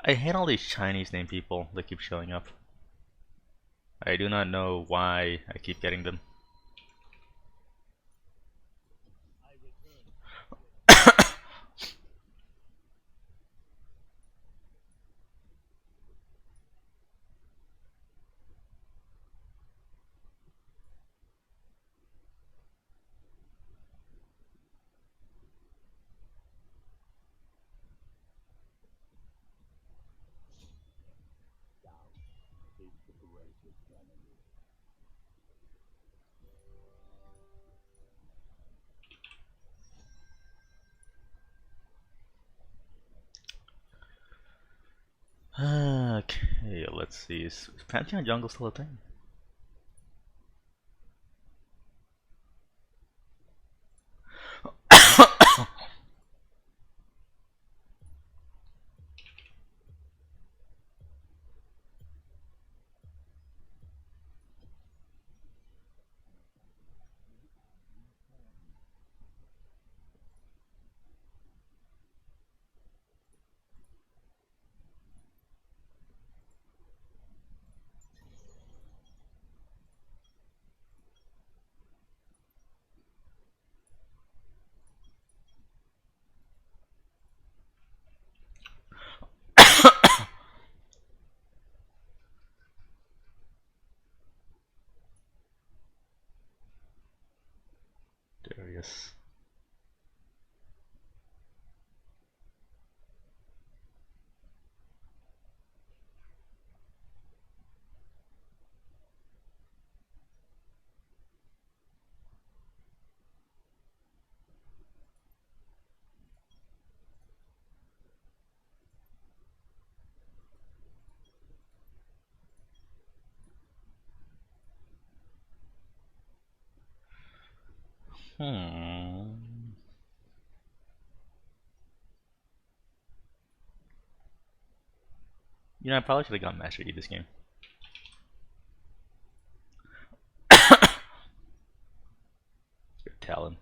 I hate all these Chinese name people that keep showing up. I do not know why I keep getting them. Okay, let's see. Is Pantheon Jungle still a thing? Darius. Hmm. You know, I probably should have got Master Yi this game. Good talent.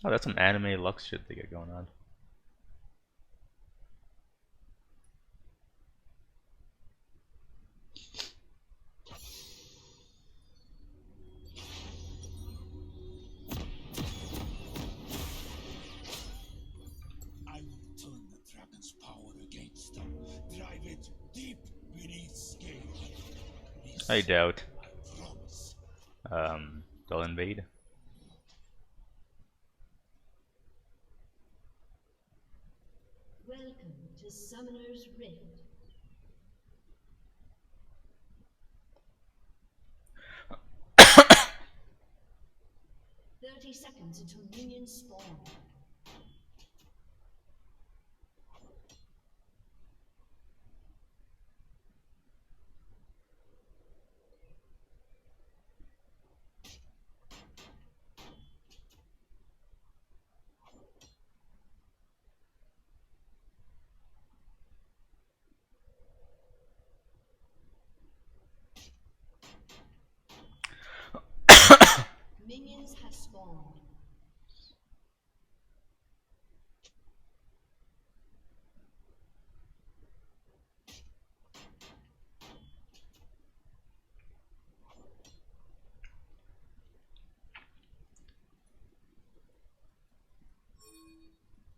Oh, that's some anime Lux shit they got going on. I will turn the dragon's power against them, drive it deep beneath scale. I doubt. I promise. They'll invade. Welcome to Summoner's Rift. 30 seconds until minions spawn. Minions have spawned.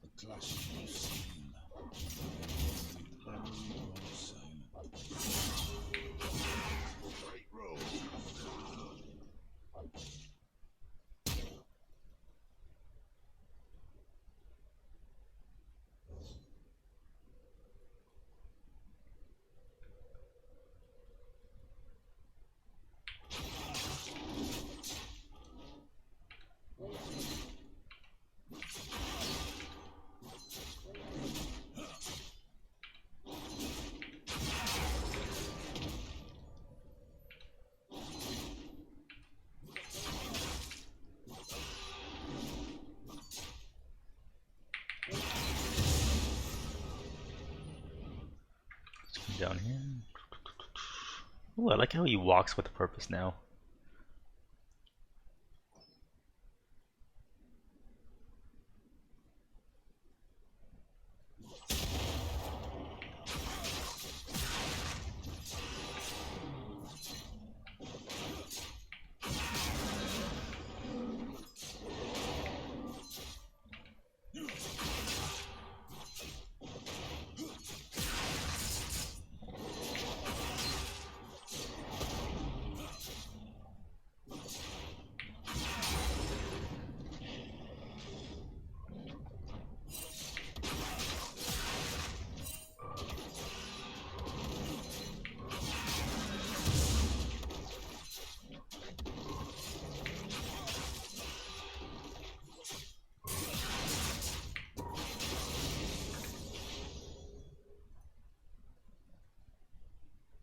The clash will soon. Great roll. Down here. Ooh, I like how he walks with a purpose now.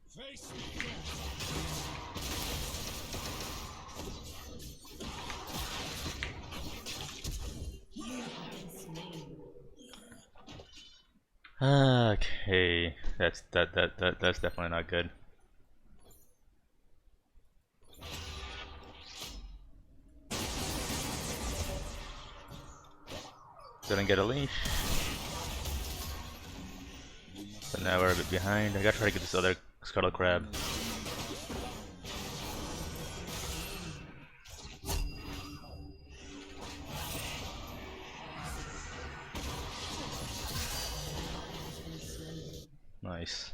Face Okay, that's definitely not good. Didn't get a leash. But now we're a bit behind. I gotta try to get this other scuttle crab. Nice.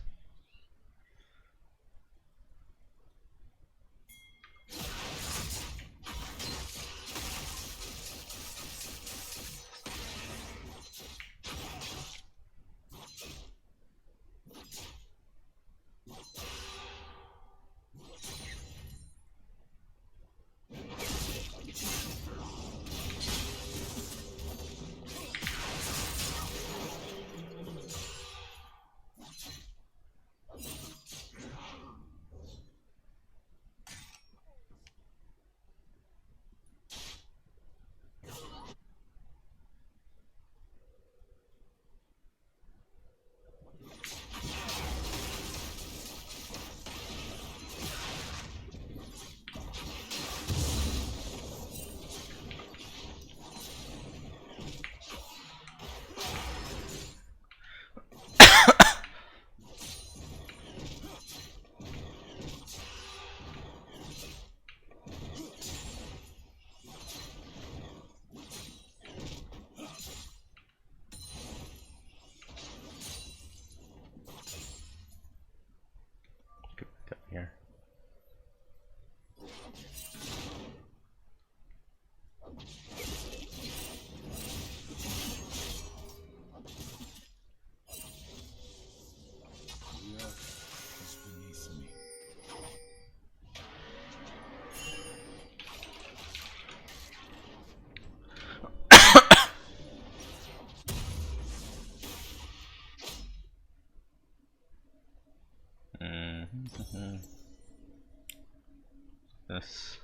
This.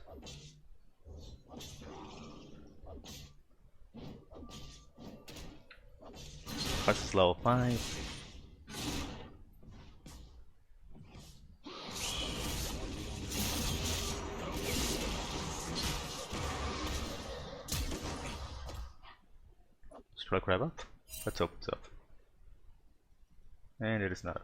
Quest is level 5. Should I grab up? Let's hope it's up. And it is not.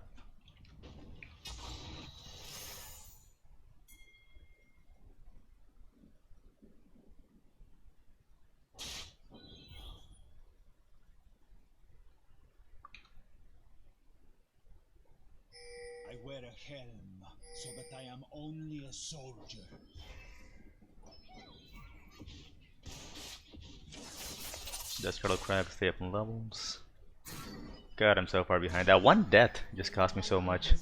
I wear a helm so that I am only a soldier. Just Turtle Crab, stay up in levels. God, I'm so far behind. That one death just cost me so much.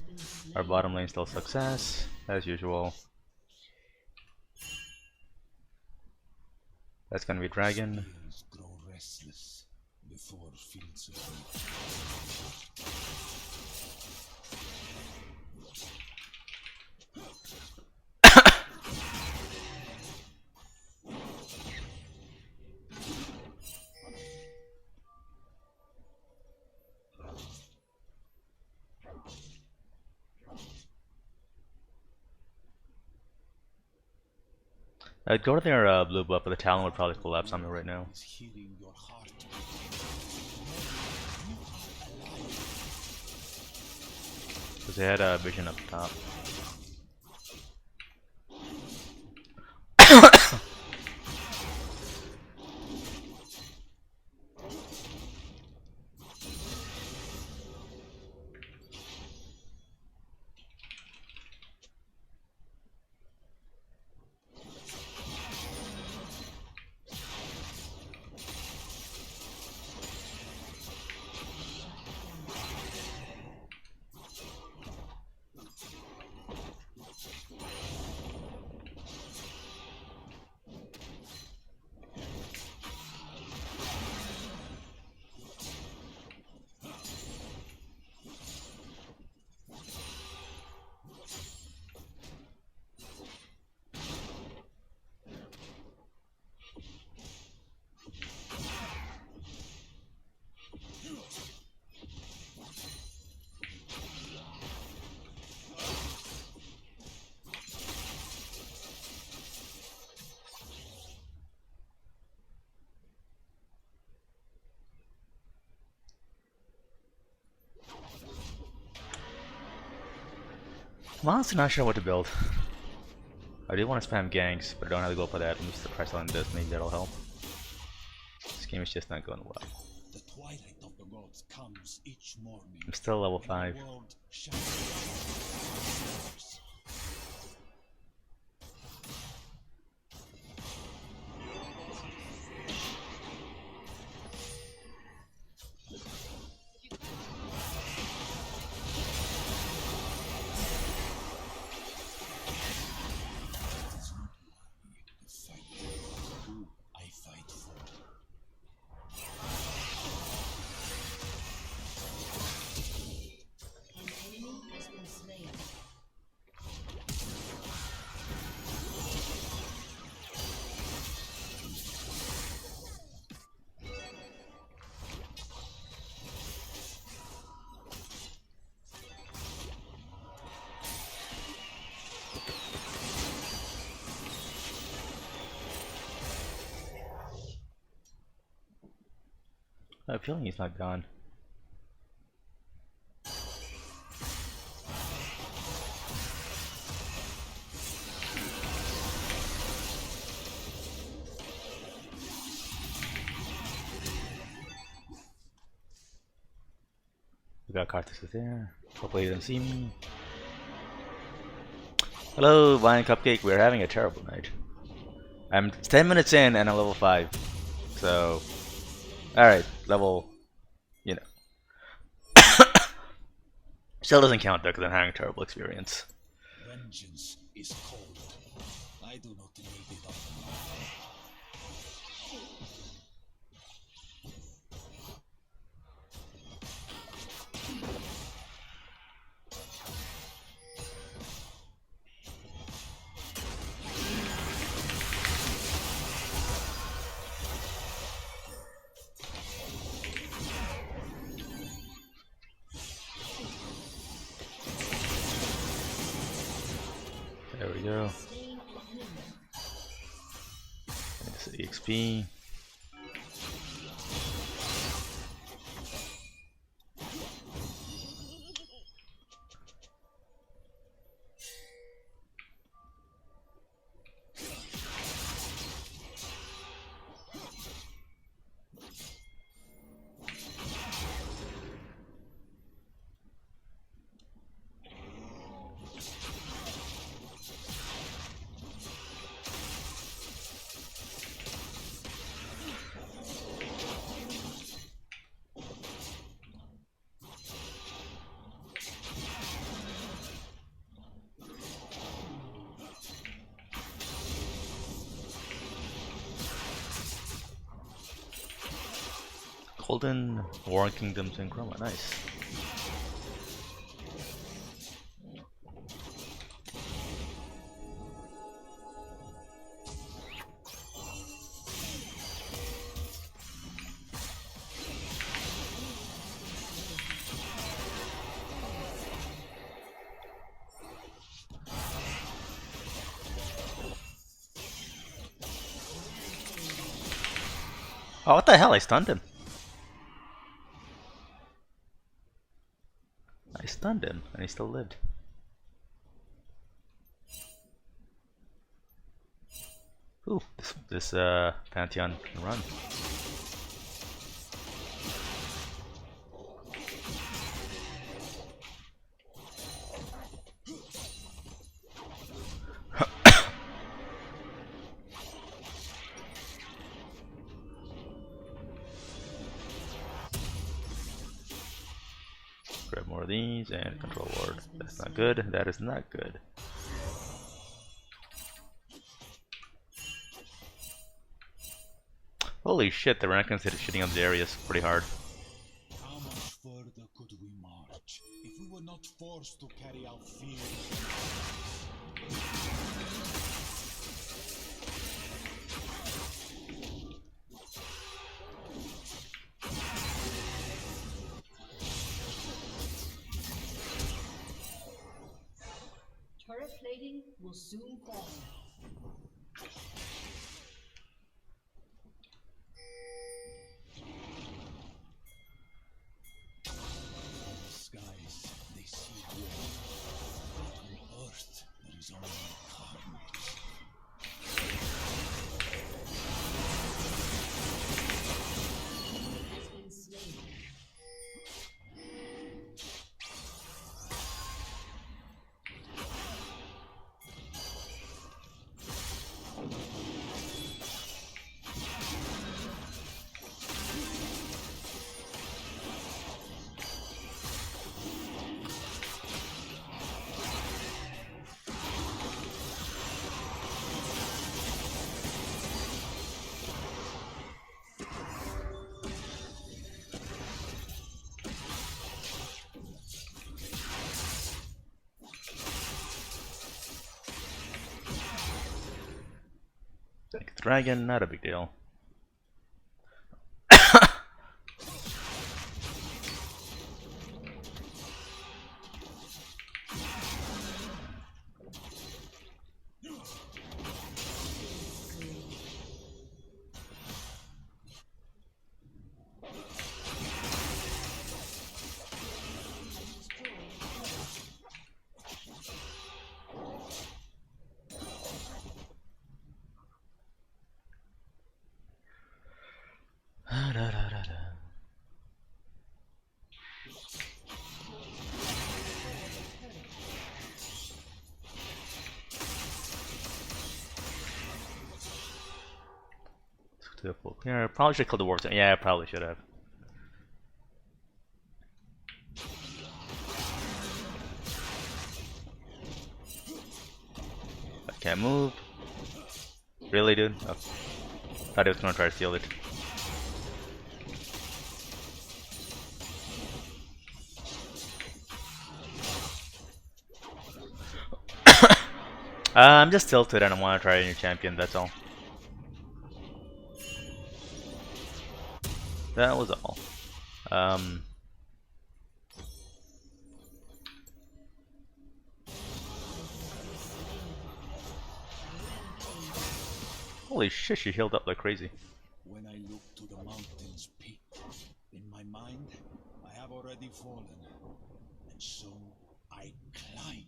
Our bottom lane still success, as usual. That's gonna be Dragon. Spears grow restless before fields of Go to their blue buff, but the Talon would probably collapse on me right now. is hearing your heart. Because they had a vision up top. I'm honestly not sure what to build. I do want to spam ganks, but I don't have to go for that. At least the price on this, maybe that'll help. This game is just not going well. The twilight of the gods comes each morning. I'm still level 5. The world shines. I have a feeling he's not gone. We got Karthus is there. Hopefully he doesn't see me. Hello, Vine Cupcake. We're having a terrible night. I'm 10 minutes in and I'm level 5. So, alright, level, you know. Still doesn't count though because I'm having a terrible experience. Vengeance is cold. I do not need it up. we go. Slain an enemy. It's EXP. Golden Warren Kingdoms and Chroma, nice. Oh, what the hell? I stunned him. I stunned him, and he still lived. Ooh, this Pantheon can run. Grab more of these and control ward. That's not good. That is not good. Holy shit, the Rankins hit shitting up the areas pretty hard. How much further could we march if we were not forced to carry out fear? Turret plating will soon fall. Skies, they see war. But on earth, there is only carnage. Has been slain. Dragon, not a big deal. Yeah, I probably should kill the warp. Yeah, I probably should have. I can't move. Really, dude? Oh. Thought he was gonna try to steal it. I'm just tilted and I want to try a new champion, that's all. That was all. Holy shit, she healed up like crazy. When I look to the mountain's peak, in my mind, I have already fallen, and so I climb.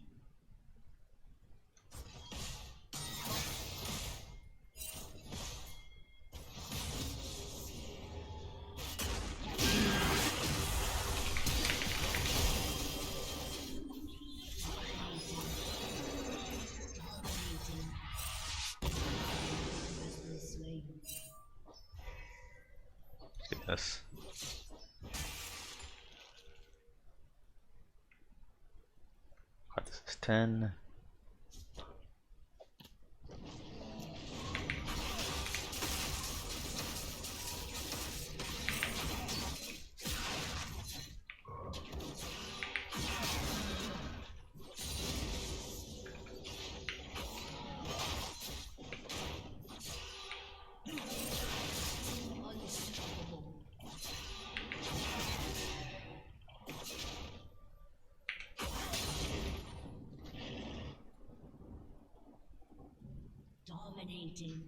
Let's get this. This is 10. Dominating.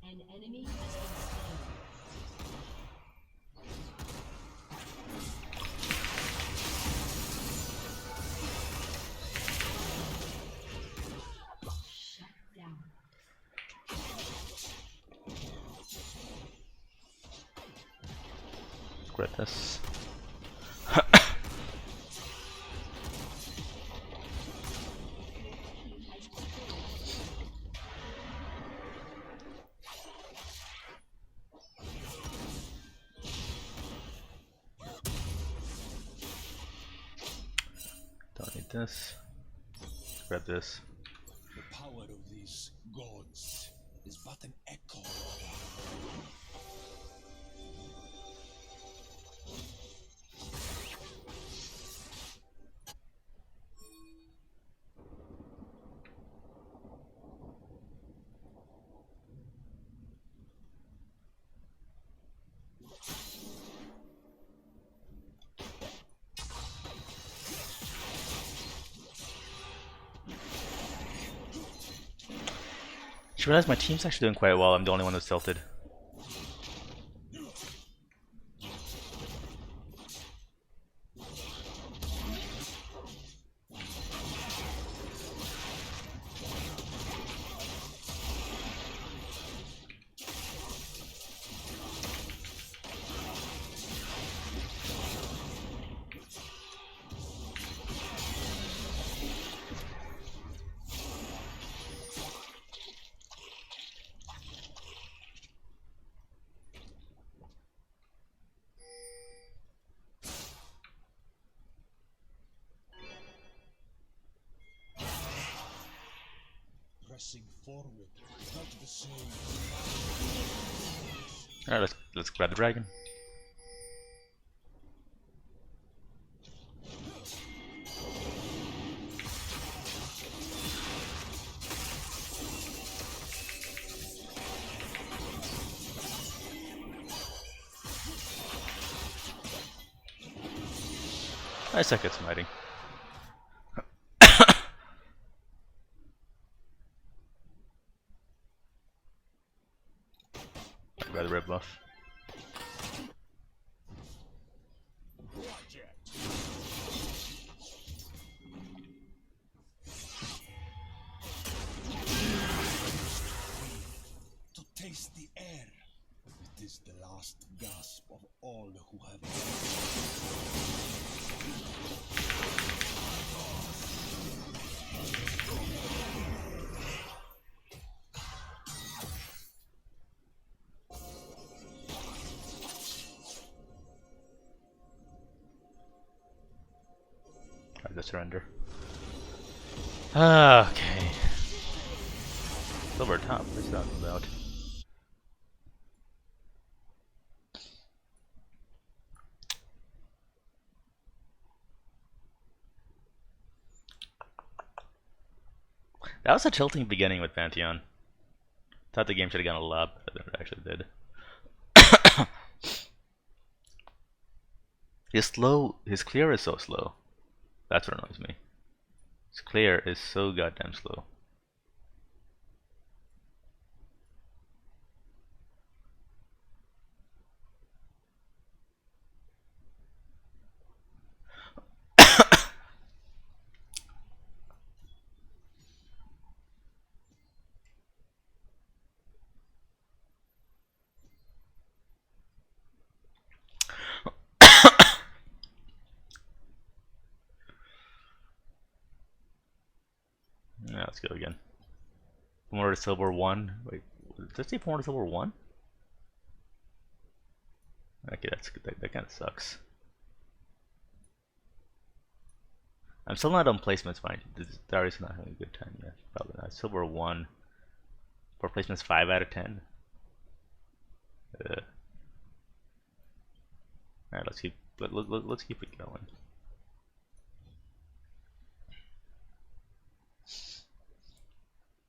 An enemy has been slain. Shut down. Grab this. Don't need this. Grab this. The power of these gods is but an echo. Just realized my team's actually doing quite well. I'm the only one who's tilted. Pressing forward is not the same. Alright, let's grab the dragon. I suck at smiting. Grab the red buff. To taste the air. It is the last gasp of all who have. Alright, let's surrender. Okay. Silver top, what's that about? That was a tilting beginning with Pantheon. Thought the game should have gone a lot better than it actually did. His clear is so slow. That's what annoys me. This clear is so goddamn slow. Yeah, let's go again. More to silver 1. Wait, did I say more to silver 1? Okay, that kind of sucks. I'm still not on placements, mind you. Darius not having a good time yet. Probably not. Silver 1. For placements 5 out of 10. Alright, let's keep it going.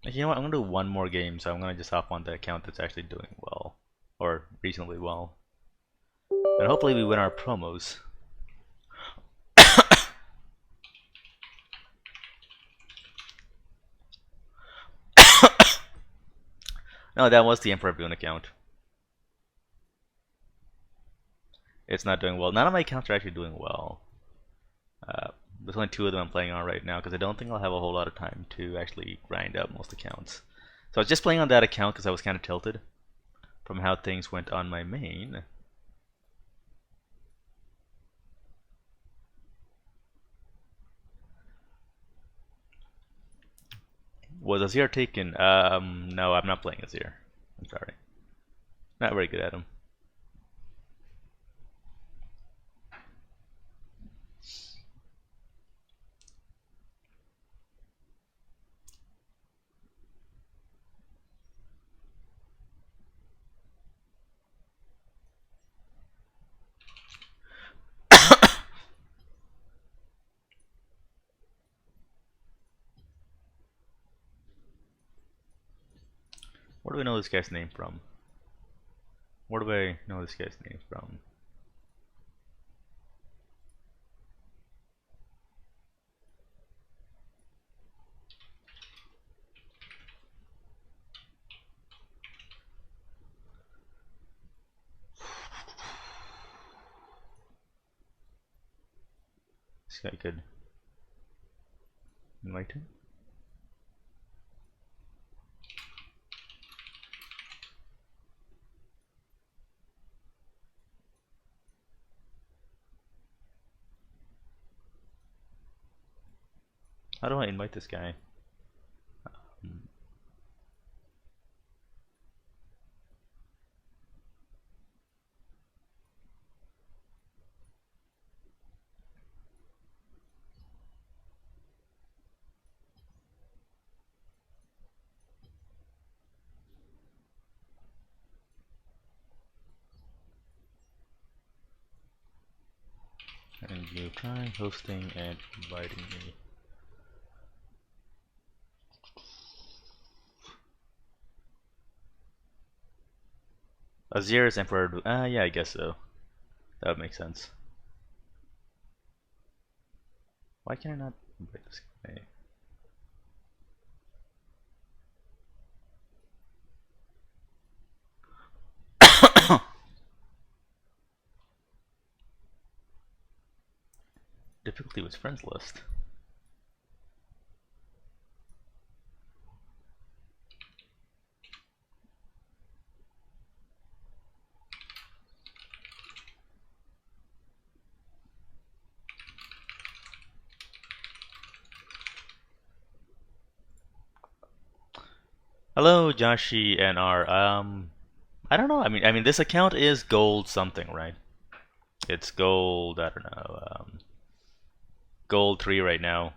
You know what? I'm gonna do one more game, so I'm gonna just hop on the account that's actually doing well, or reasonably well, and hopefully we win our promos. No, that was the Emperor Boon account. It's not doing well. None of my accounts are actually doing well. There's only 2 of them I'm playing on right now because I don't think I'll have a whole lot of time to actually grind up most accounts. So I was just playing on that account because I was kind of tilted from how things went on my main. Was Azir taken? No, I'm not playing Azir. I'm sorry. Not very good at him. Where do we know this guy's name from? Where do I know this guy's name from? This guy could invite him. How do I invite this guy? And you try hosting and inviting me. Azir is Emperor. Yeah, I guess so. That would make sense. Why can I not invite this guy? Difficulty with friends list. Hello, Joshi and R. I don't know. I mean, this account is gold something, right? It's gold. I don't know. Gold 3 right now.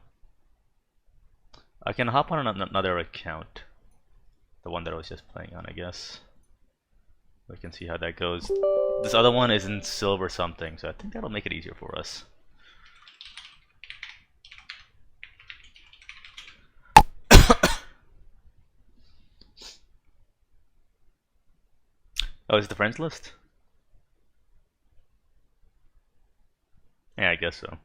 I can hop on another account, the one that I was just playing on, I guess. We can see how that goes. This other one is in silver something, so I think that'll make it easier for us. Oh, is it the friends list? Yeah, I guess so.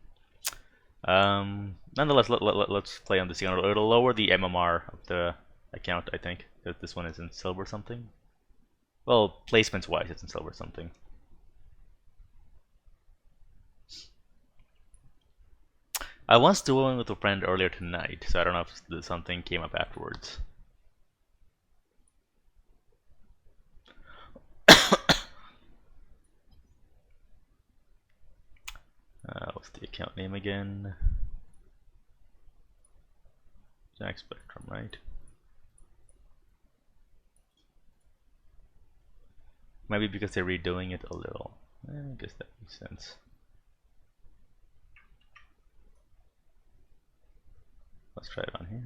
Nonetheless, let's play on this again. It'll lower the MMR of the account, I think, because this one is in silver something. Well, placements wise, it's in silver something. I was dueling with a friend earlier tonight, so I don't know if something came up afterwards. What's the account name again? Jack Spectrum, right? Maybe because they're redoing it a little. I guess that makes sense. Let's try it on here.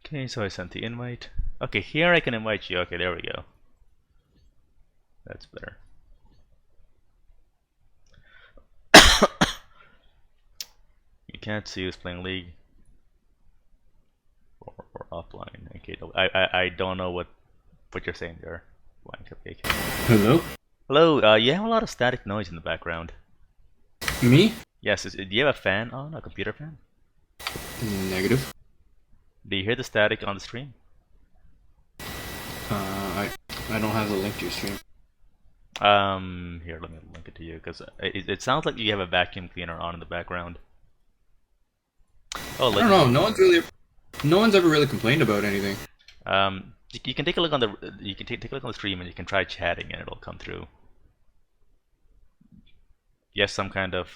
Okay, so I sent the invite. Okay, here I can invite you. Okay, there we go. That's better. You can't see who's playing League or offline. Okay, I don't know what you're saying there. Cupcake. Hello? Hello. You have a lot of static noise in the background. Me? Yes. Do you have a fan on? A computer fan? Negative. Do you hear the static on the stream? I don't have the link to your stream. Here, let me link it to you because it sounds like you have a vacuum cleaner on in the background. Oh, I don't know. No one's ever really complained about anything. You can take a look on the take a look on the stream and you can try chatting and it'll come through. Yes, some kind of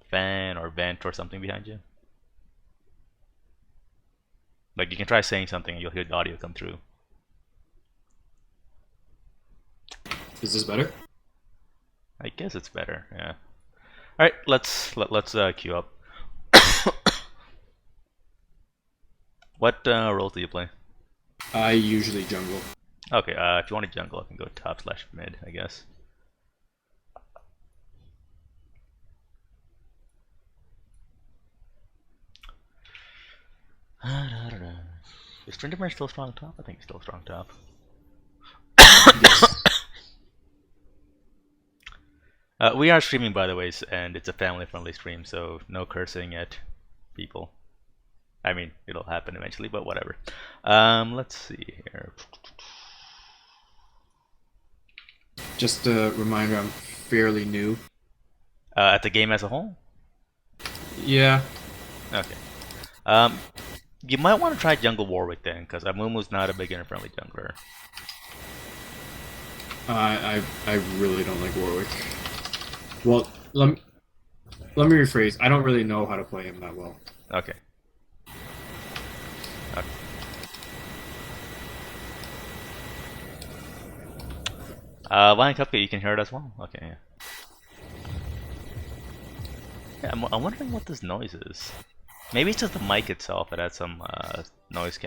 fan or vent or something behind you. Like you can try saying something and you'll hear the audio come through. Is this better? I guess it's better. Yeah. All right, let's queue up. What roles do you play? I usually jungle. Okay, if you want to jungle, I can go top/mid, I guess. Is Tryndamere still strong top? I think he's still strong top. Yes. We are streaming, by the way, and it's a family-friendly stream, so no cursing at people. I mean, it'll happen eventually, but whatever. Let's see here. Just a reminder, I'm fairly new. At the game as a whole? Yeah. Okay. You might want to try Jungle Warwick then, because Amumu's not a beginner-friendly jungler. I really don't like Warwick. Well, let me rephrase. I don't really know how to play him that well. Okay. Lion Cupcake, you can hear it as well? Okay, yeah. Yeah, I'm wondering what this noise is. Maybe it's just the mic itself. It had some noise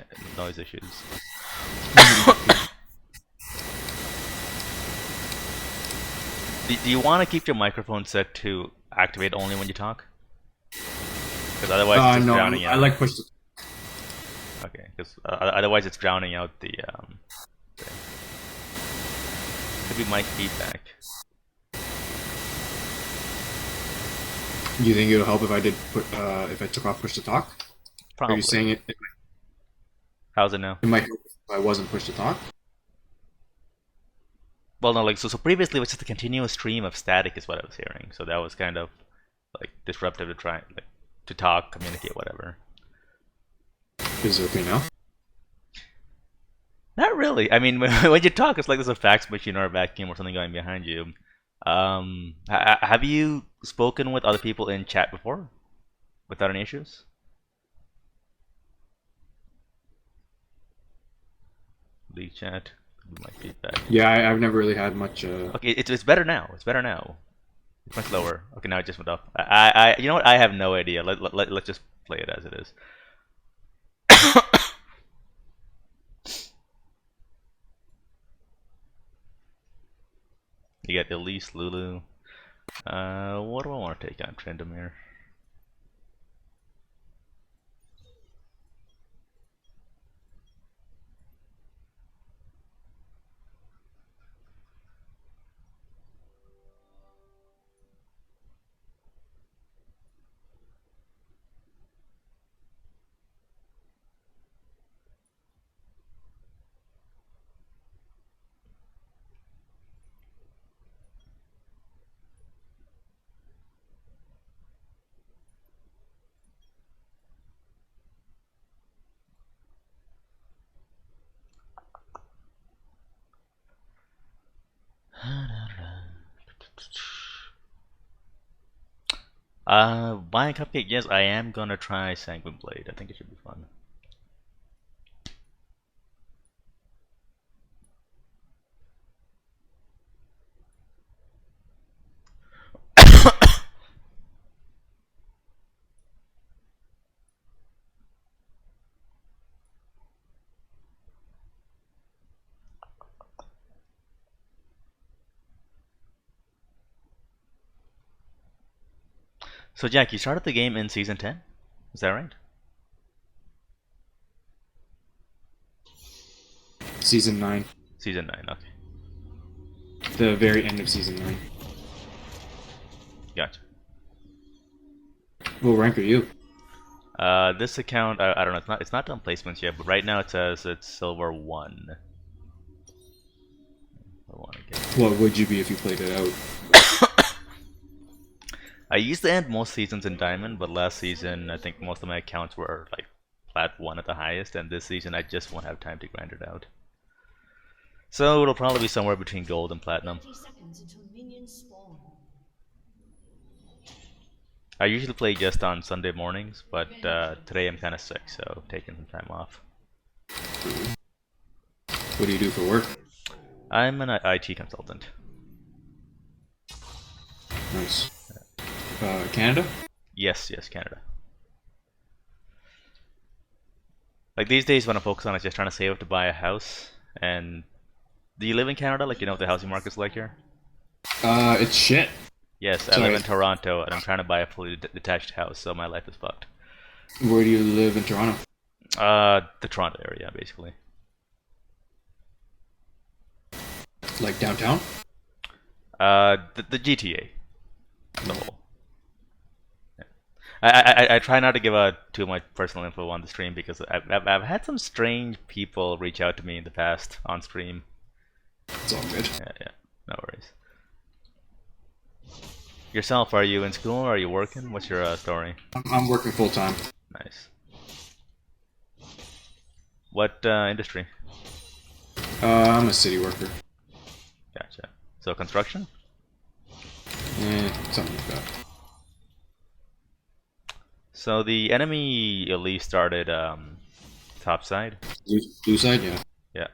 issues. Do you want to keep your microphone set to activate only when you talk? Because otherwise it's just no, drowning out. I like push to. Okay, because otherwise it's drowning out the could be mic feedback. Do you think it'll help if I did if I took off push to talk? Probably. Are you saying it? How's it now? It might help if I wasn't push to talk. Well, no, like so previously it was just a continuous stream of static is what I was hearing. So that was kind of like disruptive to try to talk, communicate, whatever. Is it okay now? Not really. I mean, when you talk, it's like there's a fax machine or a vacuum or something going behind you. Have you spoken with other people in chat before without any issues? League chat. Might feedback. Yeah, I've never really had much. Okay, it's better now. It's better now. It's much lower. Okay, now it just went up. You know what? I have no idea. Let's just play it as it is. You got Elise, Lulu. What do I want to take on Tryndamere? Buying Cupcake, yes, I am gonna try Sanguine Blade. I think it should be fun. So Jack, you started the game in season 10? Is that right? Season 9. Season 9, okay. The very end of season 9. Gotcha. What rank are you? This account, I don't know, it's not done placements yet, but right now it says it's silver 1. What would you be if you played it out? I used to end most seasons in diamond, but last season I think most of my accounts were like plat 1 at the highest, and this season I just won't have time to grind it out. So it'll probably be somewhere between gold and platinum. 30 seconds until minions spawn. I usually play just on Sunday mornings, but today I'm kind of sick, so taking some time off. What do you do for work? I'm an IT consultant. Nice. Canada? Yes, Canada. Like these days, what I'm focused on is just trying to save up to buy a house. And do you live in Canada? Like, you know what the housing market's like here? It's shit. Yes, I live in Toronto, and I'm trying to buy a fully detached house, so my life is fucked. Where do you live in Toronto? The Toronto area, basically. Like downtown? The GTA. The whole. Yeah. I try not to give out too much personal info on the stream because I've had some strange people reach out to me in the past on stream. It's all good. Yeah, no worries. Yourself, are you in school or are you working? What's your story? I'm working full time. Nice. What industry? I'm a city worker. Gotcha. So construction? Something like that. So the enemy elite started top side. Blue side, yeah. Yeah.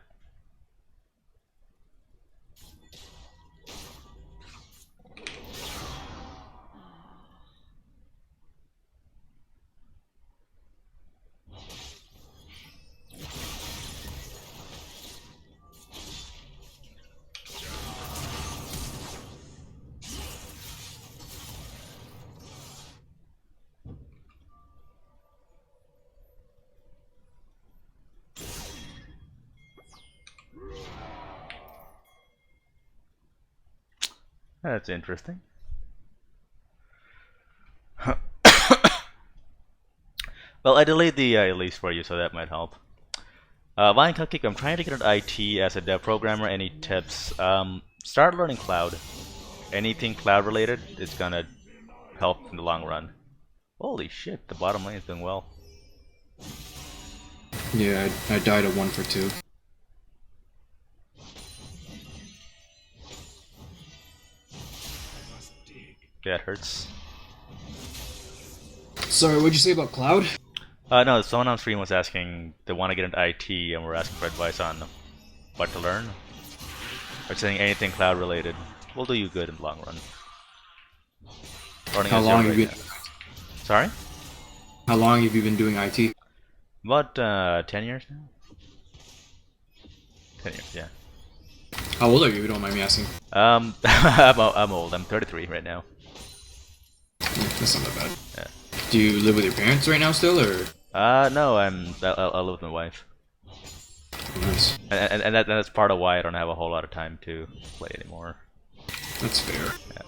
That's interesting. Well, I delayed the release for you, so that might help. Vine Cupcake, I'm trying to get an IT as a dev programmer. Any tips? Start learning cloud. Anything cloud related is gonna help in the long run. Holy shit, the bottom lane is doing well. Yeah, I died at 1 for 2. Yeah, it hurts. Sorry, what'd you say about cloud? No, someone on stream was asking, they want to get into IT, and we're asking for advice on what to learn. Or saying anything cloud related will do you good in the long run. How long have you been? Sorry? How long have you been doing IT? About 10 years now? 10 years, yeah. How old are you, if you don't mind me asking? I'm old. I'm 33 right now. That's not that bad. Yeah. Do you live with your parents right now still, or? No, I live with my wife. Nice. And that's part of why I don't have a whole lot of time to play anymore. That's fair. Yeah.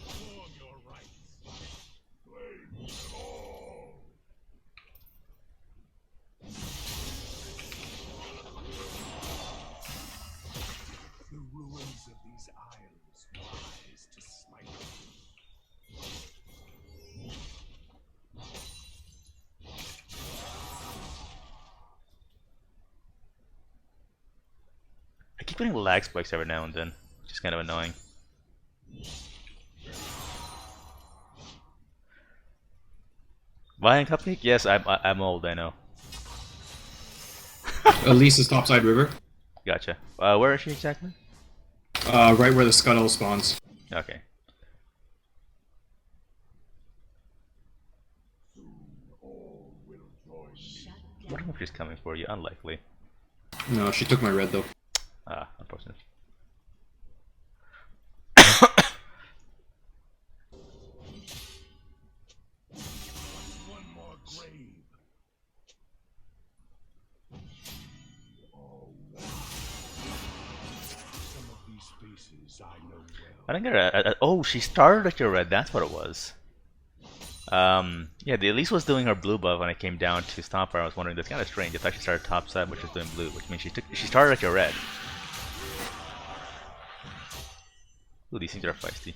The ruins of these isles rise to smite them. I keep getting lag spikes every now and then, which is kind of annoying. Lion Cupcake? Yes, I'm old. I know. Lisa's topside river. Gotcha. Where is she exactly? Right where the scuttle spawns. Okay. I wonder if she's coming for you. Unlikely. No, she took my red though. Ah, unfortunate. One more grave. Some of these spaces I know well. I didn't get her. Oh, she started at your red. That's what it was. Yeah, the Elise was doing her blue buff when I came down to stomp her. I was wondering, that's kind of strange. It's actually started top side, which is doing blue, which means she started at your red. Ooh, these things are feisty.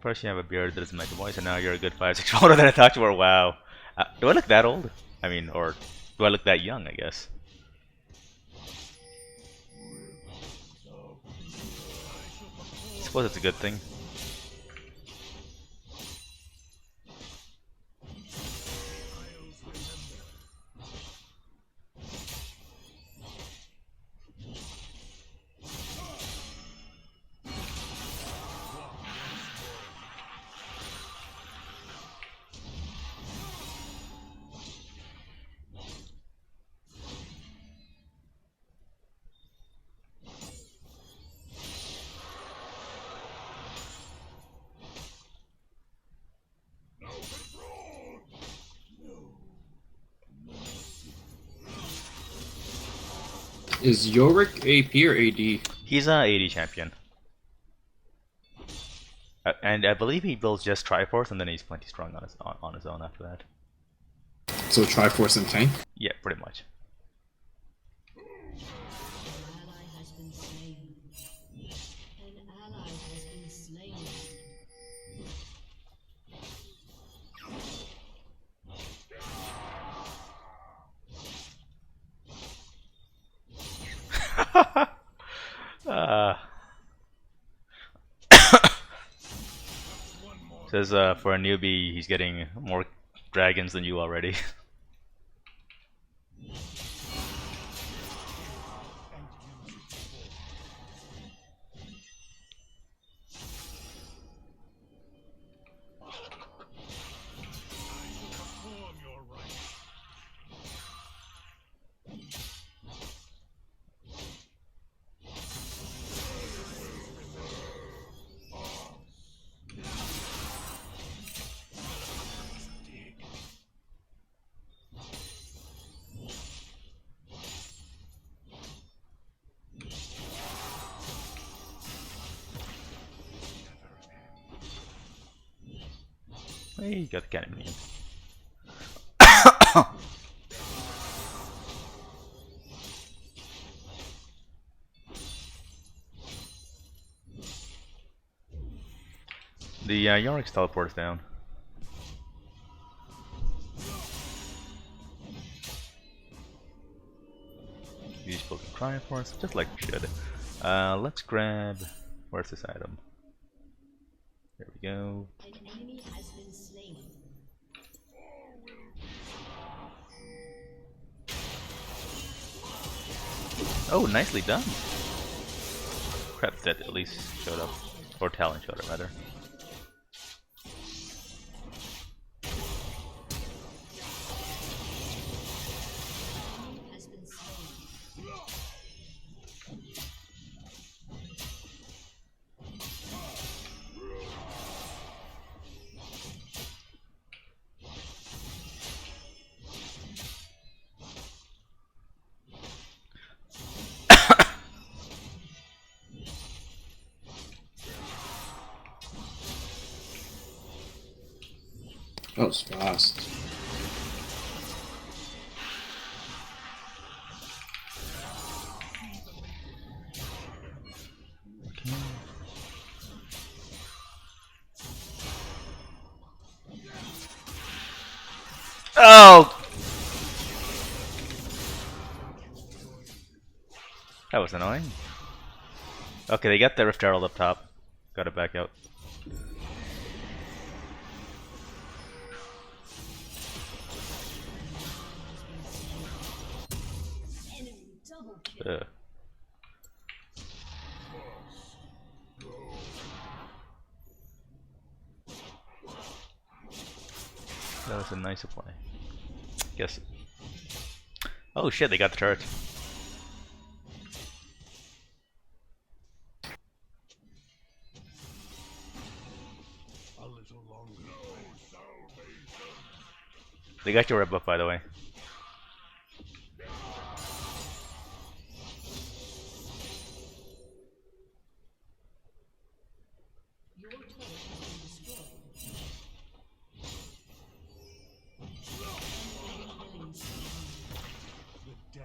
First you have a beard that doesn't make a voice, and now you're a good 5'6" older than I thought you were. Wow. Do I look that old? I mean, or do I look that young? I guess. I suppose it's a good thing. Is Yorick AP or AD? He's a AD champion. And I believe he builds just Triforce, and then he's plenty strong on his own after that. So Triforce and tank? Yeah, pretty much. An ally has been slain. An ally has been slain. Says for a newbie, he's getting more dragons than you already. Perform your rites. Hey, you got the cannon minion. The Yorick's teleports down. Use Spoken Triforce, just like we should. Let's grab... Where's this item? There we go. An enemy has been slain. Oh, nicely done. Crap, that at least showed up. Or Talon showed up, rather. Has been slain. That was fast. Oh! That was annoying. Okay, they got the Rift Herald up top. Got it back out. Double kill. Ugh. That was a nice play. Guess. Oh shit! They got the turret. A little longer. They got your red buff, by the way. Your turret has been destroyed. Killing spree.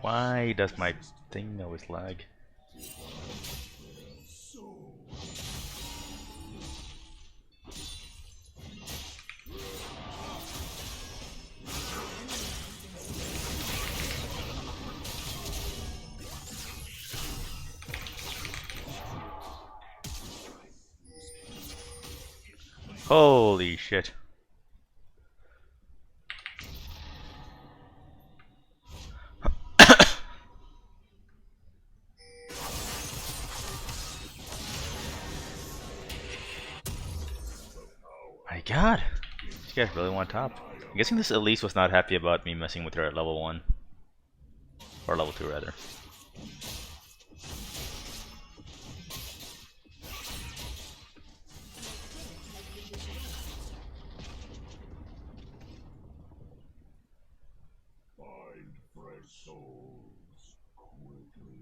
Why does my thing always lag? Holy shit. My god. These guys really want top. I'm guessing this Elise was not happy about me messing with her at level 1. Or level 2 rather. Find fresh souls quickly.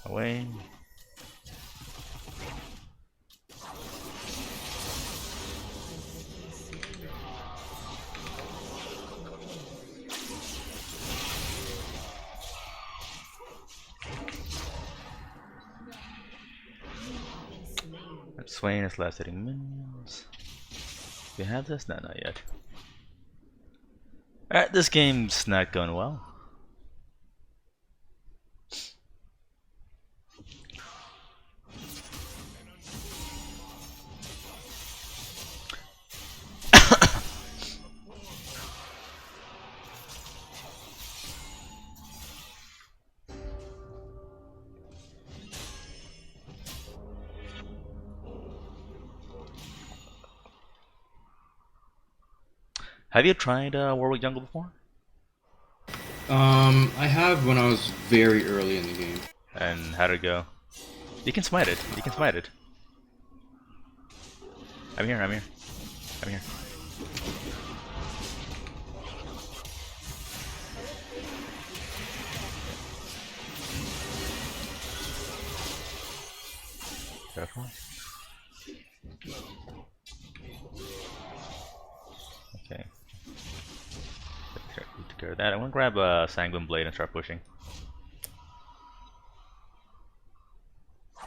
Away. Swain is last hitting minions. Do you have this? No, not yet. Alright, this game's not going well. Have you tried Warwick Jungle before? I have when I was very early in the game. And how'd it go? You can smite it. You can smite it. I'm here, I'm here. I'm here. Careful. Okay. Take care of that. I'm gonna grab a Sanguine Blade and start pushing.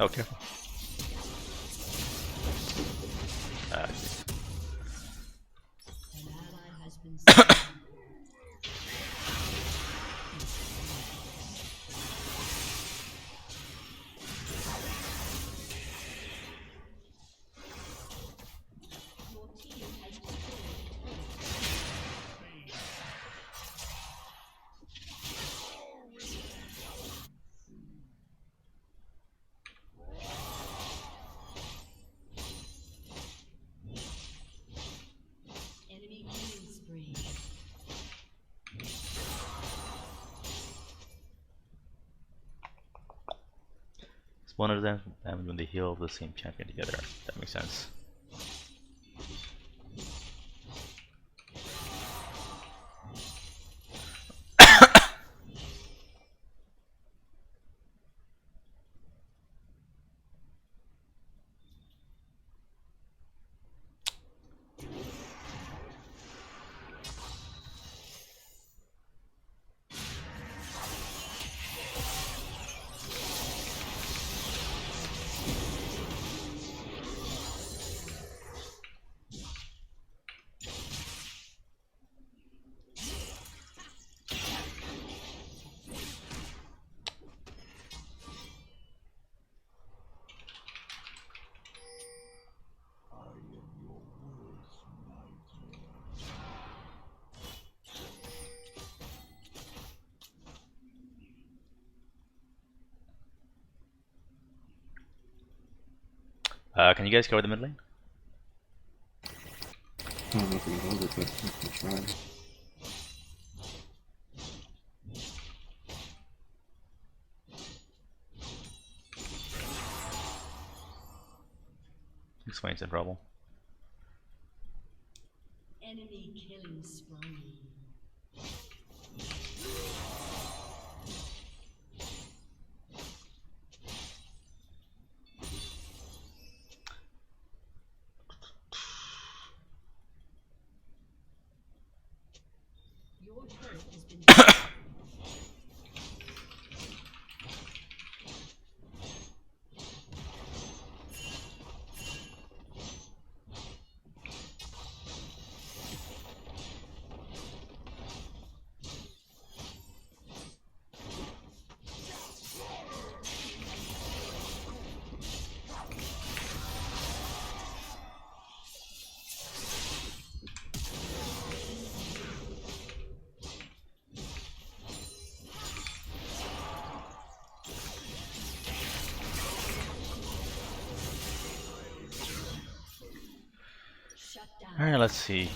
Oh, careful. Shit. An ally has been slain. Your team has destroyed a turret. Enemy killing spree. One of them when they heal the same champion together. That makes sense. Can you guys cover the mid lane? I don't know if we can hold it, but we can try. Swain's in trouble. Enemy killing spree. Your turret has been shut down. Alright, let's see.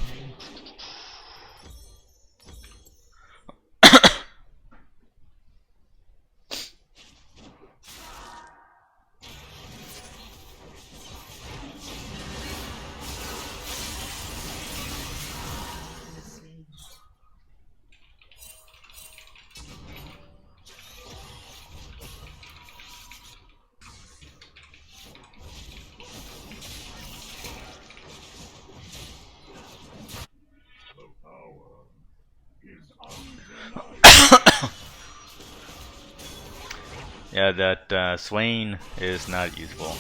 Yeah, that Swain is not useful.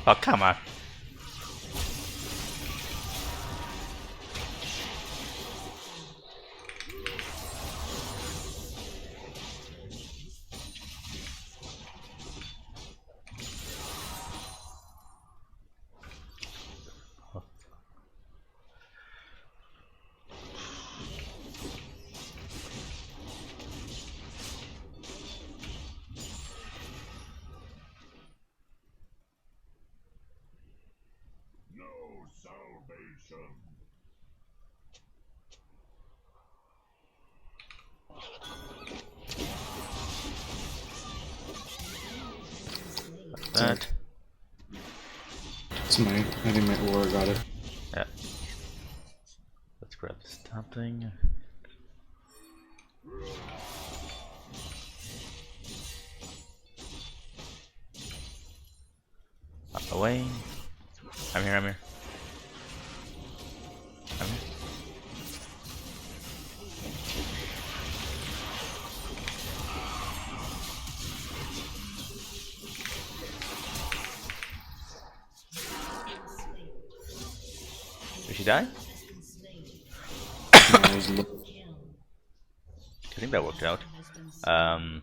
Oh, come on. That. It's my, I think my aura got it. Yeah. Let's grab something. Away. I'm here, I'm here. I'm here. she die? No, it was low. I think that worked out. Hmm.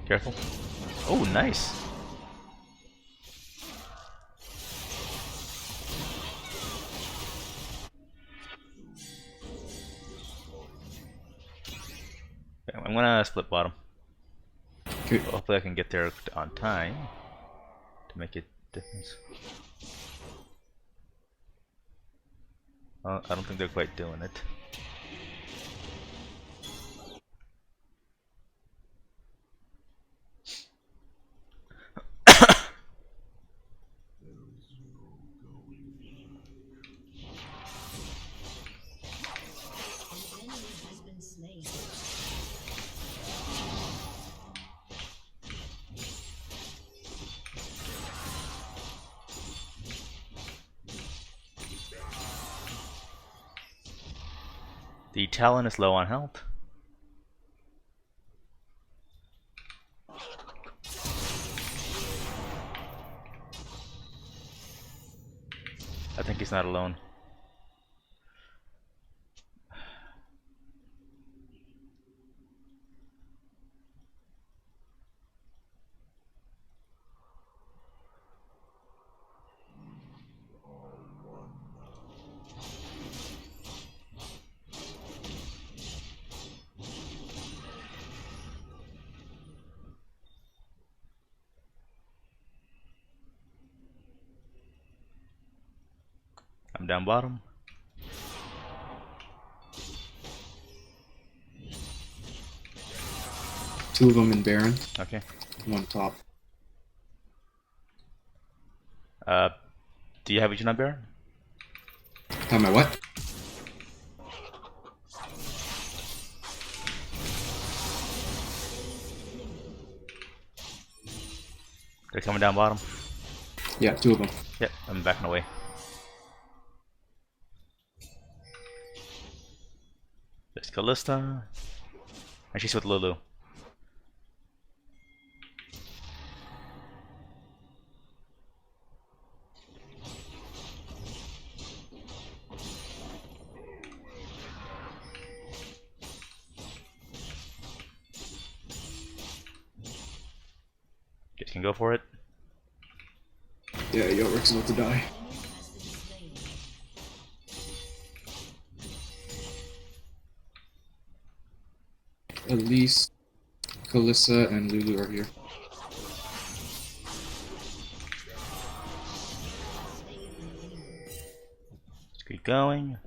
Careful. Oh, nice. Okay, I'm gonna split bottom. Okay. Hopefully I can get there on time to make a difference. I don't think they're quite doing it. The Talon is low on health. I think he's not alone. I'm down bottom. Two of them in Baron, Okay. one top. Do you have vision on Baron? Have my what? They're coming down bottom. Yeah, two of them. Yep, I'm backing away. There's Callista. And she's with Lulu. Guess you can go for it. Yeah, Yorik's about to die. At least Kalissa and Lulu are here. Let's keep going.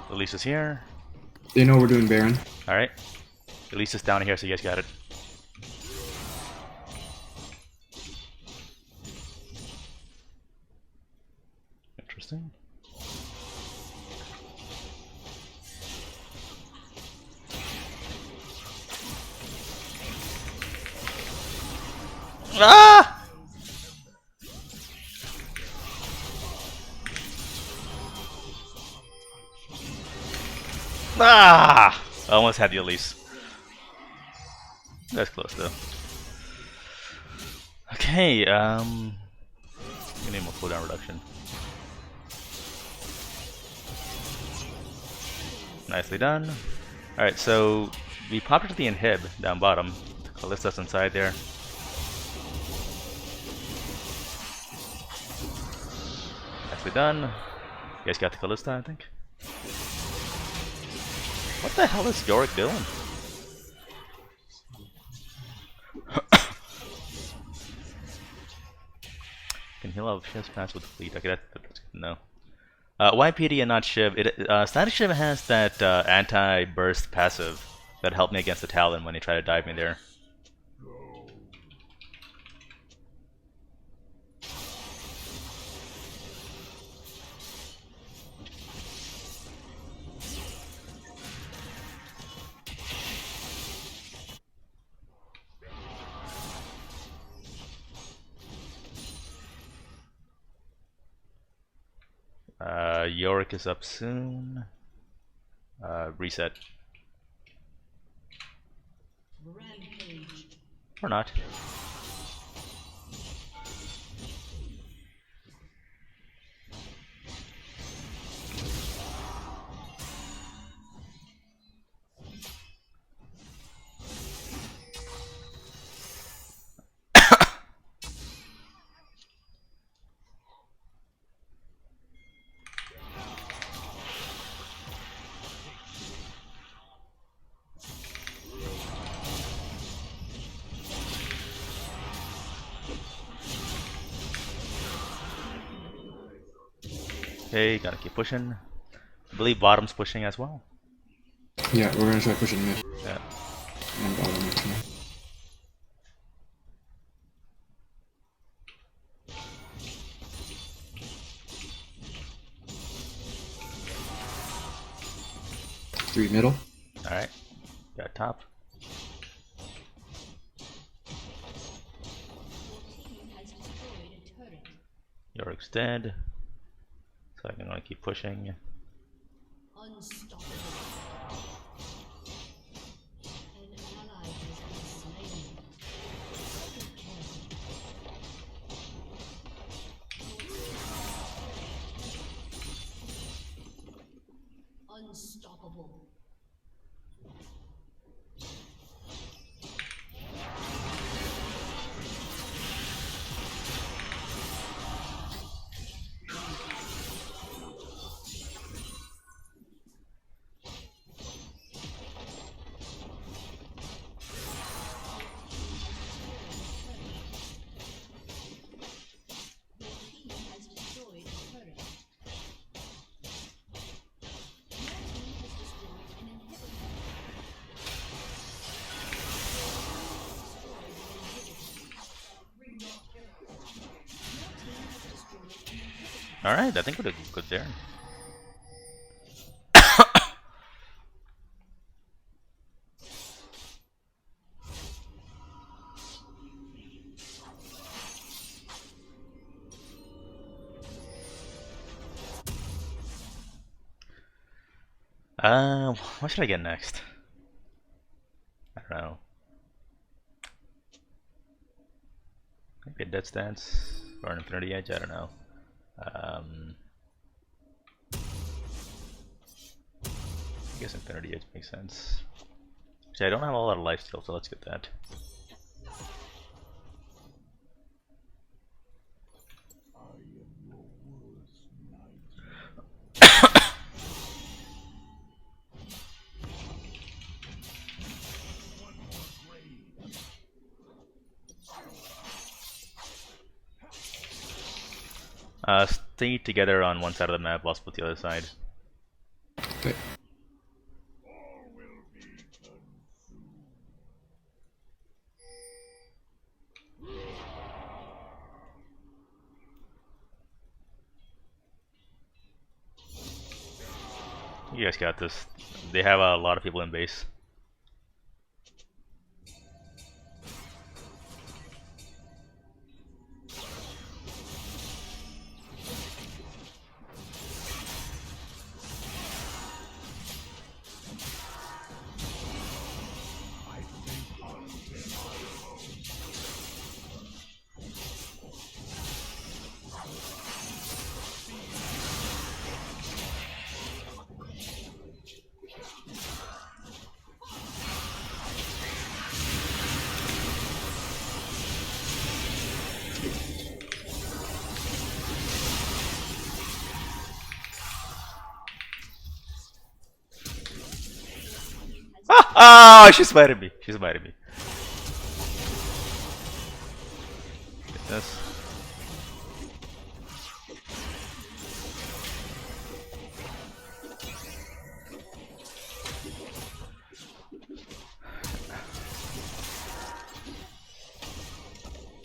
Elisa's here. They know we're doing Baron. Alright. Elisa's down here, so you guys got it. Interesting. Ah! Ah! I almost had the Elise. That's close though. Okay, we need more cooldown reduction. Nicely done. Alright, so we popped into the inhib down bottom. Callista's inside there. Nicely done. You guys got the Callista, I think. What the hell is Yorick doing? Can heal up Shiv's pass with fleet. Okay, that's good to know. Why PD and not Shiv? Static Shiv has that anti-burst passive that helped me against the Talon when he tried to dive me there. Yorick is up soon. Reset. Rampage. Or not. Okay, gotta keep pushing. I believe bottom's pushing as well. Yeah, we're gonna try pushing mid Yeah. and bottom actually. Three middle. Alright. Got top. Team has destroyed a turret. Yorick's dead. So I can only keep pushing. Unstoppable. An ally has been slain. Double kill. Unstoppable. Your team has destroyed a turret. Your team has destroyed an inhibitor. Alright, I think we did good there. What should I get next? I don't know. Maybe a Dead Stance or an Infinity Edge, I don't know. I guess Infinity Edge makes sense. See, I don't have a lot of life still, so let's get that. Stay together on one side of the map, while split the other side. Okay. You guys got this. They have a lot of people in base. Oh, she's biting me. She's biting me. Get this.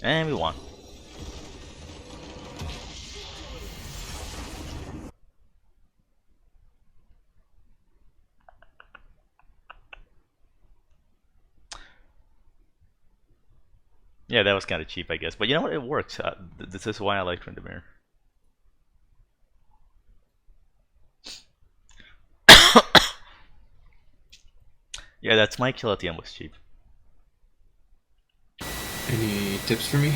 And we won. Yeah, that was kind of cheap, I guess. But you know what? It works. This is why I like Tryndamere. Yeah, that's my kill at the end was cheap. Any tips for me?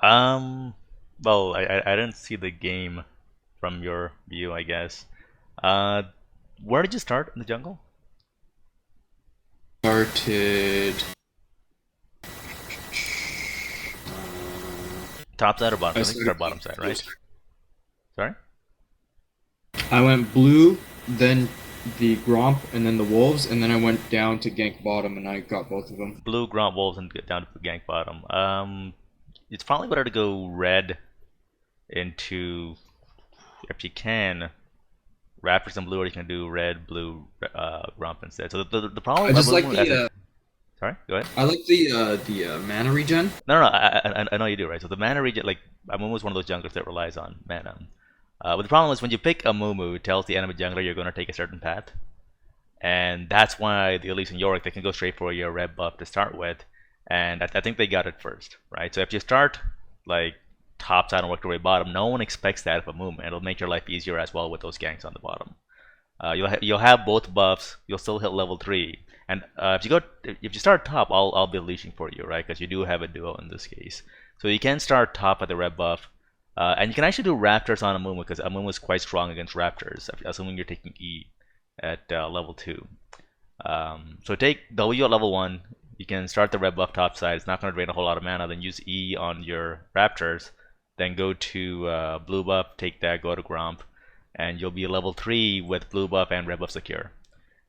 Well, I didn't see the game from your view, I guess. Uh, where did you start in the jungle? Started. Top side or bottom? I I think you start started. bottom side, right? Sorry? I went blue, then the Gromp, and then the Wolves, and then I went down to gank bottom, and I got both of them. Blue, Grunt, Wolves, and get down to the gank bottom. It's probably better to go red into, if you can, Raptors and blue, or you can do red, blue, Grump instead. So the problem I with just like Amumu as the. sorry, go ahead. I like the mana regen. No, I know you do, right? So the mana regen, like Amumu is one of those junglers that relies on mana. But the problem is when you pick Amumu, it tells the enemy jungler you're going to take a certain path, and that's why the Elise and Yorick they can go straight for your red buff to start with, and I think they got it first, right? So if you start like top side and work your way bottom, no one expects that of Amumu, and it'll make your life easier as well with those ganks on the bottom. You'll have both buffs. You'll still hit level 3, and if you start top, I'll be leashing for you, right? Because you do have a duo in this case, so you can start top at the red buff, and you can actually do Raptors on Amumu because Amumu is quite strong against Raptors, assuming you're taking E at level 2. So take W at level 1. You can start the red buff top side. It's not going to drain a whole lot of mana. Then use E on your Raptors. Then go to blue buff, take that, go to Gromp, and you'll be level 3 with blue buff and red buff secure.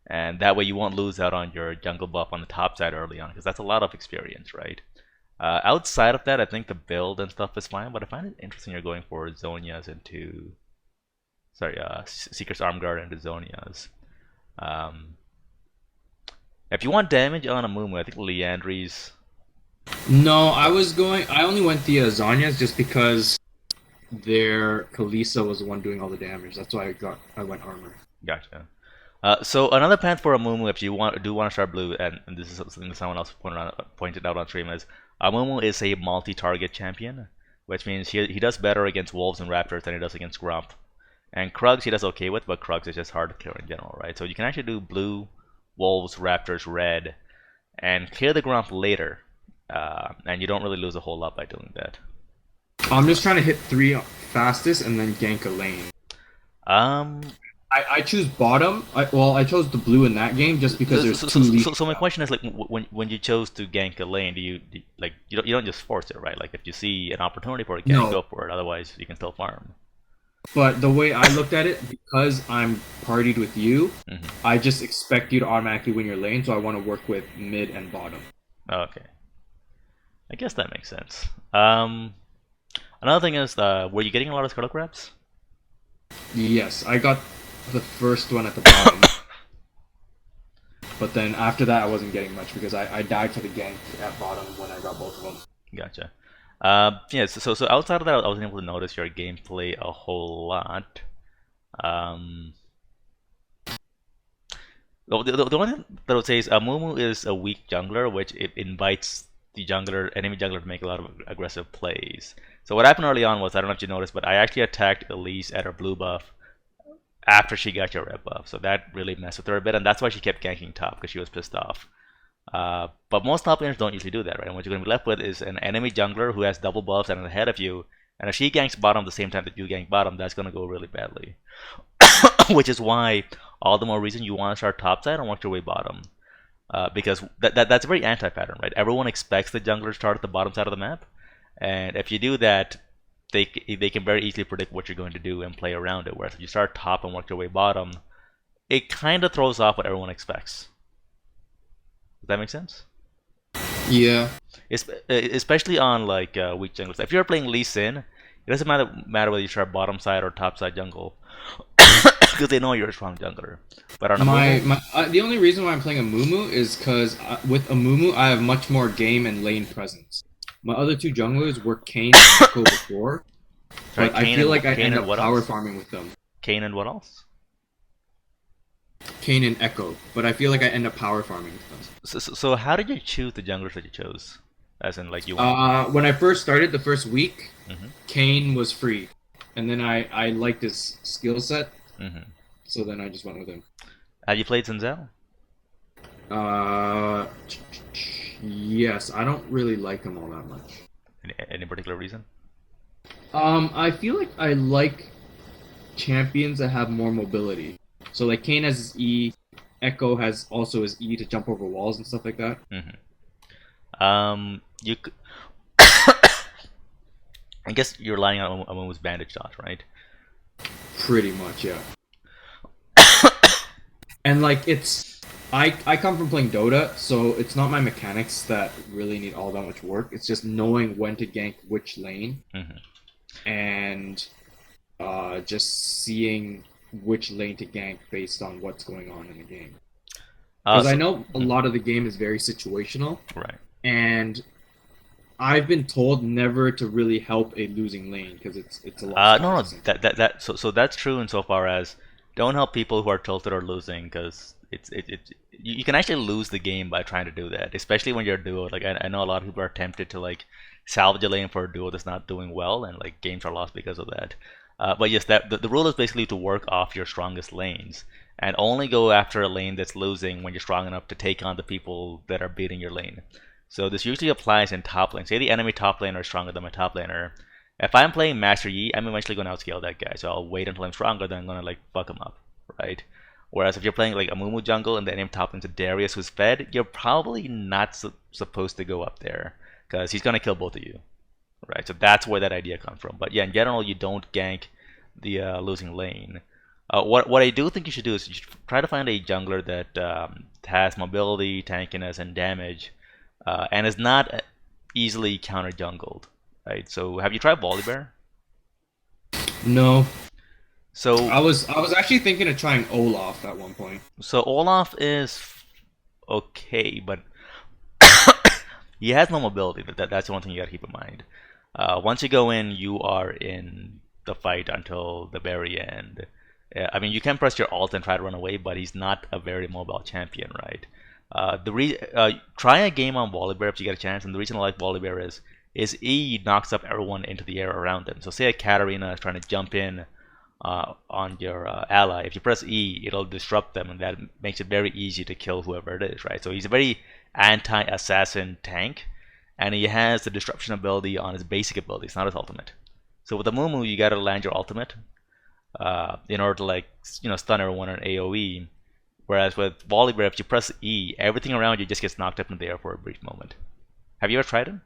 And that way you won't lose out on your jungle buff on the top side early on, because that's a lot of experience, right? Outside of that, I think the build and stuff is fine, but I find it interesting you're going for Zonias into... Sorry, Seeker's Arm Guard into Zonias. If you want damage on Amumu, I think Liandry's... No, I only went the Zanyas just because their Kalisa was the one doing all the damage. That's why I went armor. Gotcha. So another path for Amumu, if you do want to start blue, and this is something that someone else pointed out on stream, is Amumu is a multi-target champion, which means he does better against Wolves and Raptors than he does against Grump. And Krugs he does okay with, but Krugs is just hard to kill in general, right? So you can actually do blue, Wolves, Raptors, red, and clear the Grump later, and you don't really lose a whole lot by doing that. I'm just trying to hit 3 fastest and then gank a lane. I choose bottom. I chose the blue in that game just because there's two. So my question is, like, when you chose to gank a lane, you don't just force it, right? Like if you see an opportunity for a gank, No. go for it. Otherwise, you can still farm. But the way I looked at it, because I'm partied with you, I just expect you to automatically win your lane, so I want to work with mid and bottom. Okay, I guess that makes sense. Another thing is, were you getting a lot of scuttle crabs? Yes, I got the first one at the bottom. But then after that, I wasn't getting much because I died to the gank at bottom when I got both of them. Gotcha. Yeah, so outside of that, I wasn't able to notice your gameplay a whole lot. The one thing that I would say is Amumu is a weak jungler, which it invites the enemy jungler to make a lot of aggressive plays. So what happened early on was, I don't know if you noticed, but I actually attacked Elise at her blue buff after she got your red buff. So that really messed with her a bit, and that's why she kept ganking top, because she was pissed off. But most top laners don't usually do that, right? And what you're going to be left with is an enemy jungler who has double buffs and is ahead of you, and if she ganks bottom at the same time that you gank bottom, that's going to go really badly. Which is why all the more reason you want to start top side and work your way bottom. Because that's a very anti-pattern, right? Everyone expects the jungler to start at the bottom side of the map, and if you do that, they can very easily predict what you're going to do and play around it. Whereas if you start top and work your way bottom, it kind of throws off what everyone expects. Does that make sense? Yeah. Especially on like weak junglers. If you're playing Lee Sin, it doesn't matter whether you start bottom side or top side jungle, because they know you're a strong jungler. But on the only reason why I'm playing Amumu is because with Amumu I have much more game and lane presence. My other two junglers were Kane and Echo before, but I feel like I end up power farming with them. Kane and what else? Kane and Echo, but I feel like I end up power farming with them. So how did you choose the junglers that you chose? As in, like, you when I first started the first week, Kane was free, and then I liked his skill set, so then I just went with him. Have you played Zenzel? Uh, yes, I don't really like him all that much. Any particular reason? I feel like I like champions that have more mobility. So like Kane has his E, Echo has also his E to jump over walls and stuff like that. You. I guess you're relying on Amumu's bandage dot, right? Pretty much, yeah. And like I come from playing Dota, so it's not my mechanics that really need all that much work. It's just knowing when to gank which lane, and just seeing which lane to gank based on what's going on in the game. Because I know a lot of the game is very situational, right? And I've been told never to really help a losing lane because it's a lot. No, so that's true insofar as don't help people who are tilted or losing, because you can actually lose the game by trying to do that, especially when you're a duo. Like I know a lot of people are tempted to like salvage a lane for a duo that's not doing well, and like games are lost because of that. But yes, that the rule is basically to work off your strongest lanes and only go after a lane that's losing when you're strong enough to take on the people that are beating your lane. So this usually applies in top lane. Say the enemy top laner is stronger than my top laner. If I'm playing Master Yi, I'm eventually going to outscale that guy. So I'll wait until I'm stronger, then I'm going to like fuck him up, right? Whereas if you're playing like a Mumu jungle and the enemy top lane's a Darius who's fed, you're probably not supposed to go up there because he's going to kill both of you, right? So that's where that idea comes from. But yeah, in general, you don't gank the losing lane. What I do think you should do is you should try to find a jungler that has mobility, tankiness, and damage, and is not easily counter jungled, right? So have you tried Volibear? No. So I was actually thinking of trying Olaf at one point. So Olaf is okay, but he has no mobility. That's the one thing you gotta keep in mind. Once you go in, you are in the fight until the very end. I mean, you can press your alt and try to run away, but he's not a very mobile champion, right? Try a game on Volibear if you get a chance, and the reason I like Volibear is E knocks up everyone into the air around him. So say a Katarina is trying to jump in on your ally. If you press E, it'll disrupt them, and that makes it very easy to kill whoever it is, right? So he's a very anti-assassin tank, and he has the disruption ability on his basic abilities, not his ultimate. So with the Mumu, you gotta land your ultimate in order to like stun everyone on AOE. Whereas with Volibear, if you press E, everything around you just gets knocked up in the air for a brief moment. Have you ever tried him?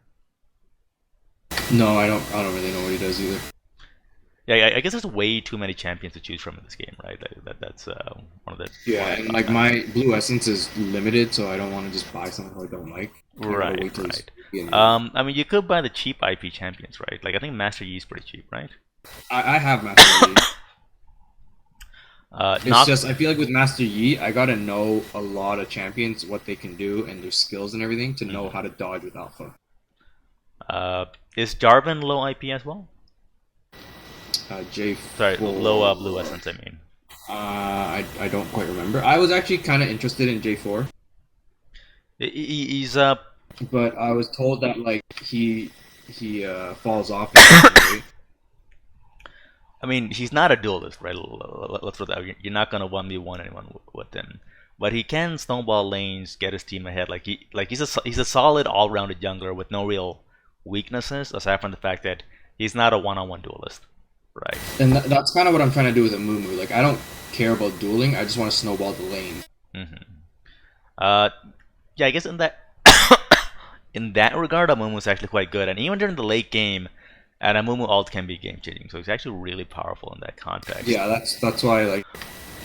No, I don't really know what he does either. Yeah, I guess there's way too many champions to choose from in this game, right? That's one of the and like my blue essence is limited, so I don't want to just buy something I don't like. Right. I mean, you could buy the cheap IP champions, right? Like I think Master Yi is pretty cheap, right? I have Master Yi. It's just I feel like with Master Yi, I gotta know a lot of champions, what they can do, and their skills and everything to know how to dodge with Alpha. Is Jarvan low IP as well? Low blue essence. I mean. I don't quite remember. I was actually kind of interested in J4. He's but I was told that like he falls off. I mean, he's not a duelist, right? Let's put that. You're not gonna 1v1 anyone with him, but he can snowball lanes, get his team ahead. He's a solid all-rounded jungler with no real weaknesses aside from the fact that he's not a one-on-one duelist, right? And that's kind of what I'm trying to do with a Mumu. Like I don't care about dueling. I just want to snowball the lane. Yeah, I guess in that in that regard, Amumu is actually quite good, and even during the late game. And Amumu ult can be game changing, so he's actually really powerful in that context. Yeah, that's why like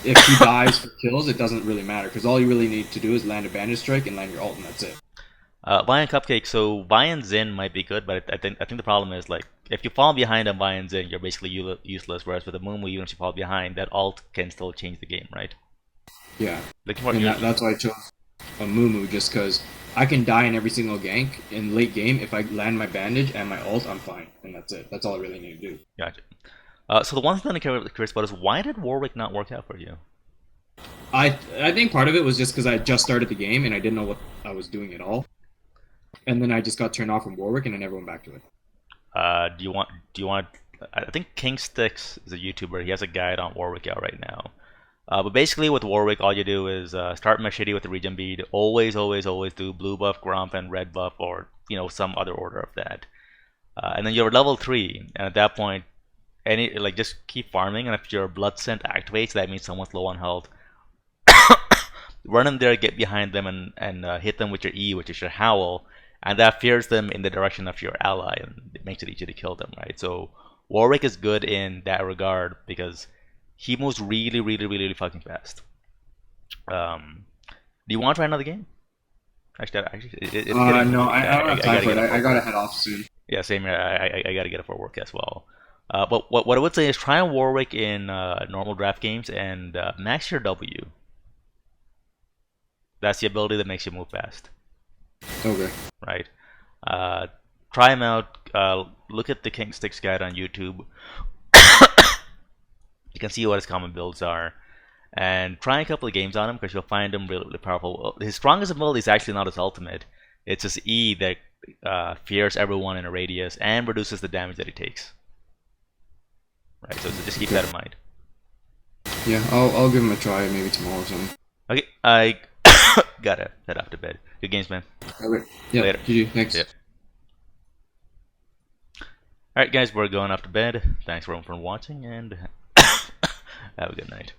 if he dies for kills, it doesn't really matter because all you really need to do is land a bandage strike and land your ult, and that's it. Vi Cupcake. So Vi and Xin might be good, but I think the problem is like if you fall behind on Vi and Xin, you're basically useless. Whereas with Amumu, even if you fall behind, that ult can still change the game, right? Yeah, that's why I chose Amumu just because. I can die in every single gank in late game. If I land my bandage and my ult, I'm fine, and that's it. That's all I really need to do. Gotcha. So the one thing I'm curious about is why did Warwick not work out for you? I think part of it was just because I had just started the game and I didn't know what I was doing at all, and then I just got turned off from Warwick and I never went back to it. Do you want? I think King Sticks is a YouTuber. He has a guide on Warwick out right now. But basically, with Warwick, all you do is start Machete with the regen bead. Always, always, always do blue buff, Grump, and red buff, or some other order of that. And then you're level 3, and at that point, just keep farming. And if your blood scent activates, that means someone's low on health. Run in there, get behind them, and hit them with your E, which is your howl, and that fears them in the direction of your ally, and it makes it easy to kill them, right? So Warwick is good in that regard because he moves really, really, really, really fucking fast. Do you want to try another game? Actually, no, I don't have time for it. I gotta head off soon. Yeah, same here. I gotta get it for work as well. But what I would say is try Warwick in normal draft games and max your W. That's the ability that makes you move fast. Okay. Right. Try him out. Look at the King Sticks guide on YouTube. You can see what his common builds are. And try a couple of games on him because you'll find him really, really powerful. His strongest ability is actually not his ultimate. It's his E that fears everyone in a radius and reduces the damage that he takes. Right, so just keep that in mind. Yeah, I'll give him a try maybe tomorrow or something. Okay, I gotta head off to bed. Good games, man. Okay. Yeah. Later. GG. Thanks. Yep. Alright guys, we're going off to bed. Thanks everyone for watching and have a good night.